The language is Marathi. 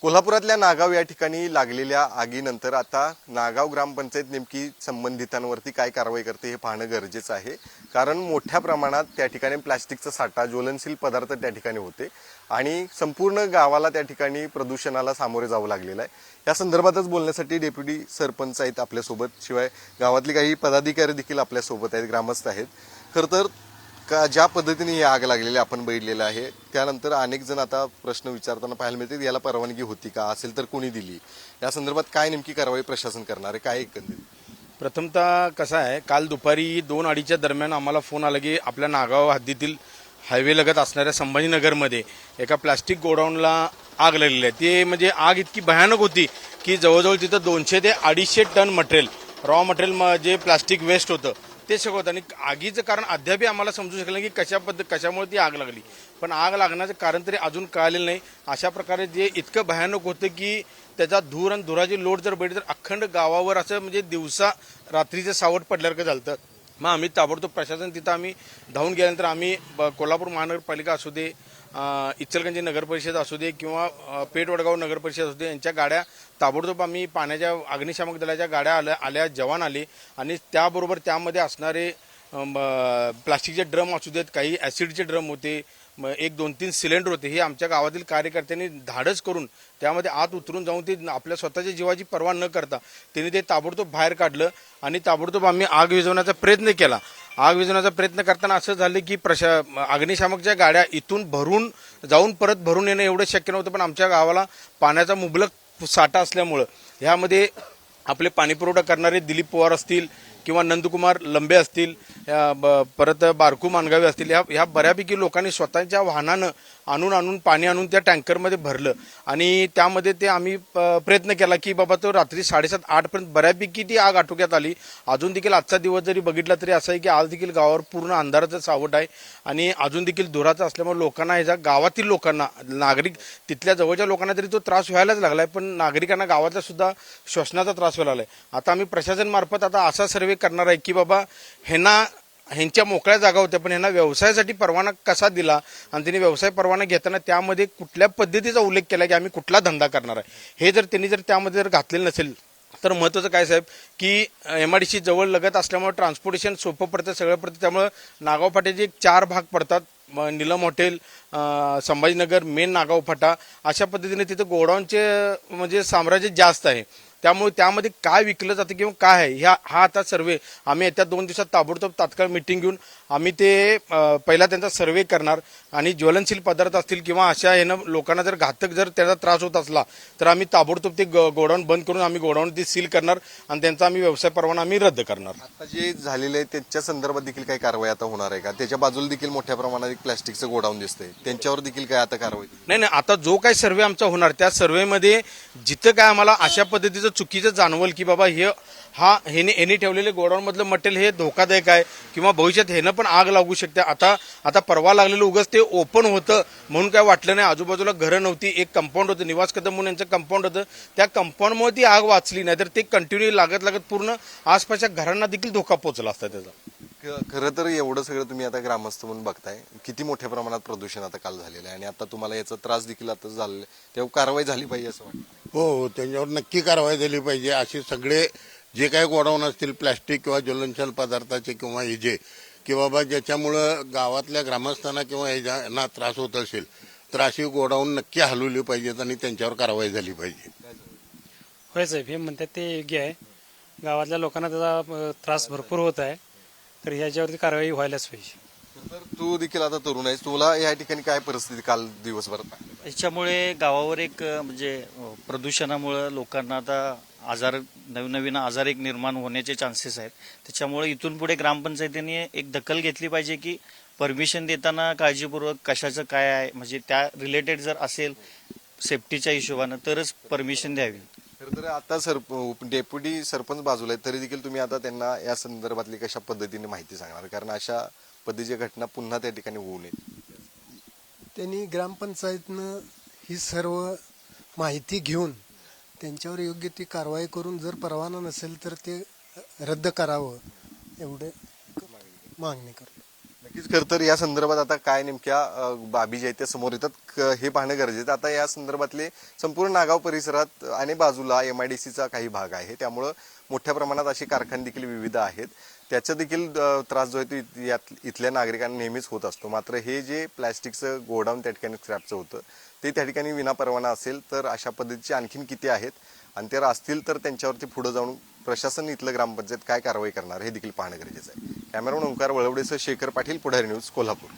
कोल्हापुरातल्या नागाव या ठिकाणी लागलेल्या आगीनंतर आता नागाव ग्रामपंचायत नेमकी संबंधितांवरती काय कारवाई करते हे पाहणं गरजेचं आहे। कारण मोठ्या प्रमाणात त्या ठिकाणी प्लास्टिकचा साठा, ज्वलनशील पदार्थ त्या ठिकाणी होते आणि संपूर्ण गावाला त्या ठिकाणी प्रदूषणाला सामोरे जावं लागलेलं आहे। या संदर्भातच बोलण्यासाठी डेप्युटी सरपंच आहेत आपल्यासोबत, शिवाय गावातले काही पदाधिकारी देखील आपल्यासोबत आहेत, ग्रामस्थ आहेत। खरं तर ज्या पद्धतीने ही आग लागलेली आपण बघितलेलं आहे, त्यानंतर अनेक जण आता प्रश्न विचारताना पाहायला मिळते, याला परवानगी होती का, असेल तर कोणी दिली, या संदर्भात काय नेमकी कारवाई प्रशासन करणार आहे, काय एकंदरीत? प्रथमतः कसं आहे, काल दुपारी 2-2:30च्या दरम्यान आम्हाला फोन आला की आपल्या नागाव हद्दीतील हायवे लगत असणाऱ्या संभाजीनगरमध्ये एका प्लास्टिक गोडाऊनला आग लागलेली आहे। ते म्हणजे आग इतकी भयानक होती की जवळजवळ तिथं 200 ते 250 टन मटेरियल, रॉ मटेरियल जे प्लास्टिक वेस्ट होतं ते सगळं होतं। आणि आगीचं कारण अद्यापही आम्हाला समजू शकलं की कशामुळे ती आग लागली, पण आग लागण्याचं कारण तरी अजून कळालेलं नाही। अशा प्रकारे जे इतकं भयानक होतं की त्याचा धूर आणि धुराची लोट जर बघितली तर अखंड गावावर असं म्हणजे दिवसा रात्रीचं सावट पडल्यासारखं झालं। मग आम्ही ताबडतोब प्रशासन तिथं आम्ही धावून गेल्यानंतर आम्ही कोल्हापूर महानगरपालिका असू दे, इचलकरंजी नगर परिषद असू दे किंवा पेठ वडगाव नगर परिषद असू दे, यांच्या गाड्या ताबडतोब आम्ही पाण्याच्या अग्निशामक दलाच्या गाड्या आल्या, जवान आले आणि त्याबरोबर त्यामध्ये असणारे प्लास्टिकचे ड्रम असू देत, काही ॲसिडचे ड्रम होते, 1-2-3 सिलेंडर होते। हे आमच्या गावातील कार्यकर्त्यांनी धाडस करून त्यामध्ये आत उतरून जाऊन ते आपल्या स्वतःच्या जीवाची पर्वा न करता त्यांनी ते ताबडतोब बाहेर काढलं आणि ताबडतोब आम्ही आग विझवण्याचा प्रयत्न केला। आग विझवण्याचा प्रयत्न करताना असं झालं की अग्निशामकच्या गाड्या इथून भरून जाऊन परत भरून येणं एवढं शक्य नव्हतं, पण आमच्या गावाला पाण्याचा मुबलक साठा असल्यामुळं ह्यामध्ये आपले पाणीपुरवठा करणारे दिलीप पवार असतील किंवा नंदकुमार लंबे असतील, परत बारकू मानगावे असतील, ह्या बऱ्यापैकी लोकांनी स्वतःच्या वाहनानं आणून पाणी आणून त्या टँकरमध्ये भरलं आणि त्यामध्ये ते आम्ही प्रयत्न केला की बाबा तो रात्री 7:30-8 पर्यंत बऱ्यापैकी ती आग आटोक्यात आली। अजून देखील आजचा दिवस जरी बघितला तरी असं आहे की आज देखील गावावर पूर्ण अंधाराचं सावट आहे आणि अजून देखील धुराचं असल्यामुळे लोकांना ह्याच्या गावातील लोकांना, नागरिक तिथल्या जवळच्या लोकांना तरी तो त्रास व्हायलाच लागलाय, पण नागरिकांना गावातल्या सुद्धा श्वसनाचा त्रास व्हायला लागलाय। आता आम्ही प्रशासन मार्फत आता असा सर्वे करणार आहे की बाबा ह्यांच्या मोकळ्या जागा होत्या, पण ह्यांना व्यवसायासाठी परवाना कसा दिला आणि त्यांनी व्यवसाय परवाना घेताना त्यामध्ये कुठल्या पद्धतीचा उल्लेख केला की आम्ही कुठला धंदा करणार आहे, हे जर त्यांनी त्यामध्ये त्यामध्ये घातलेलं नसेल तर महत्त्वाचं काय साहेब की MIDC जवळ लगत असल्यामुळे ट्रान्सपोर्टेशन सोपं पडतं, सगळं पडतं। त्यामुळे नागाव फाट्याचे 4 भाग पडतात, नीलम हॉटेल, संभाजीनगर, मेन नागाव फाटा, अशा पद्धतीने तिथं गोडाऊनचे म्हणजे साम्राज्य जास्त आहे। त्यामुळे त्यामध्ये काय विकलं जातं किंवा काय आहे हा आता सर्वे आम्ही येत्या 2 दिवसात ताबडतोब तात्काळ मीटिंग घेऊन आम्ही ते पहिला त्यांचा सर्वे करणार आणि ज्वलनशील पदार्थ असतील किंवा अशा लोकांना जर घातक जर त्याचा त्रास होत असला तर आम्ही ताबडतोब ते गोडाऊन बंद करून आम्ही गोडाऊन ती सील करणार आणि त्यांचा आम्ही व्यवसाय परवाना आम्ही रद्द करणार। आता जे झालेले आहे त्याच्या संदर्भात देखील काही कारवाई आता होणार आहे का? त्याच्या बाजूला देखील मोठ्या प्रमाणात प्लास्टिकचं गोडाऊन दिसतंय, त्यांच्यावर देखील काय आता कारवाई? नाही, आता जो काही सर्वे आमचा होणार त्या सर्वेमध्ये जिथं काय आम्हाला अशा पद्धतीचं चुकीचं जाणवल की बाबा ह्याने ठेवलेले गोडाऊन मधलं मटेरियल हे धोकादायक आहे किंवा भविष्यात ह्यानं पण आग लागू शकते। आता परवा लागलेलं उगाच ते ओपन होतं म्हणून काय वाटलं नाही, आजूबाजूला घरं नव्हती, एक कंपाऊंड होतं, निवास कदम म्हणून यांचं कंपाऊंड होतं, त्या कंपाऊंडमुळे ती आग वाचली, नाही तर ते कंटिन्यू लागत पूर्ण आसपासच्या घरांना देखील धोका पोहोचला असता त्याचा। खरं तर एवढं सगळं तुम्ही आता ग्रामस्थ म्हणून बघताय, किती मोठ्या प्रमाणात प्रदूषण आता काल झालेलं आहे आणि आता तुम्हाला याचा त्रास देखील आता झालेला आहे, तेव्हा कारवाई झाली पाहिजे असं वाटतं? हो, त्यांच्यावर नक्की कारवाई झाली पाहिजे। असे सगळे जे काही गोडाऊन असतील प्लॅस्टिक किंवा ज्वलनशील पदार्थाचे किंवा हे जे की बाबा ज्याच्यामुळं गावातल्या ग्रामस्थांना किंवा ह्यांना त्रास होत असेल तर अशी गोडाऊन नक्की हलवली पाहिजेत आणि त्यांच्यावर कारवाई झाली पाहिजे। होय साहेब, हे म्हणतात ते योग्य आहे, गावातल्या लोकांना त्याचा त्रास भरपूर होत आहे, तर ह्याच्यावरती कारवाई व्हायलाच पाहिजे। तर तू देखील आता तरुण आहेस, तुला या ठिकाणी काय परिस्थिती काल दिवसभरात? याच्यामुळे गावावर एक म्हणजे प्रदूषणामुळे लोकांना आता नवीन आजार एक निर्माण होण्याचे चान्सेस आहेत। त्याच्यामुळे इथून पुढे ग्रामपंचायतीने एक दखल घेतली पाहिजे की परमिशन देताना काळजीपूर्वक कशाचं काय आहे म्हणजे त्या रिलेटेड जर असेल सेफ्टीच्या हिशोबानं तरच परमिशन द्यावी। खरं तर आता डेप्युटी सरपंच बाजूला आहेत, तरी देखील तुम्ही आता त्यांना या संदर्भातली कशा पद्धतीने माहिती सांगणार, कारण अशा पद्धतीच्या घटना पुन्हा त्या ठिकाणी होऊ नयेत? त्यांनी ग्रामपंचायतनं ही सर्व माहिती घेऊन त्यांच्यावर योग्य ती कारवाई करून जर परवाना नसेल तर ते रद्द करावं एवढे मागणी करतो। नक्कीच खरं तर या संदर्भात आता काय नेमक्या बाबी ज्या आहेत त्या समोर येतात हे पाहणं गरजेचं आहे. आता या संदर्भातले संपूर्ण नागाव परिसरात आणि बाजूला MIDCचा काही भाग आहे, त्यामुळं मोठ्या प्रमाणात अशी कारखाने देखील विविध आहेत. त्याचा देखील त्रास जो आहे तो इथल्या नागरिकांना नेहमीच होत असतो. मात्र हे जे प्लॅस्टिकचं गोडाऊन त्या ठिकाणी स्क्रॅपचं होतं ते त्या ठिकाणी विनापरवाना असेल तर अशा पद्धतीचे आणखीन किती आहेत आणि ते असतील तर त्यांच्यावरती पुढे जाऊन प्रशासन इथलं ग्रामपंचायत काय कारवाई करणार हे देखील पाहणं गरजेचं आहे. कॅमेरामन ओंकार वळवडेसह शेखर पाटील, पुढारी न्यूज, कोल्हापूर.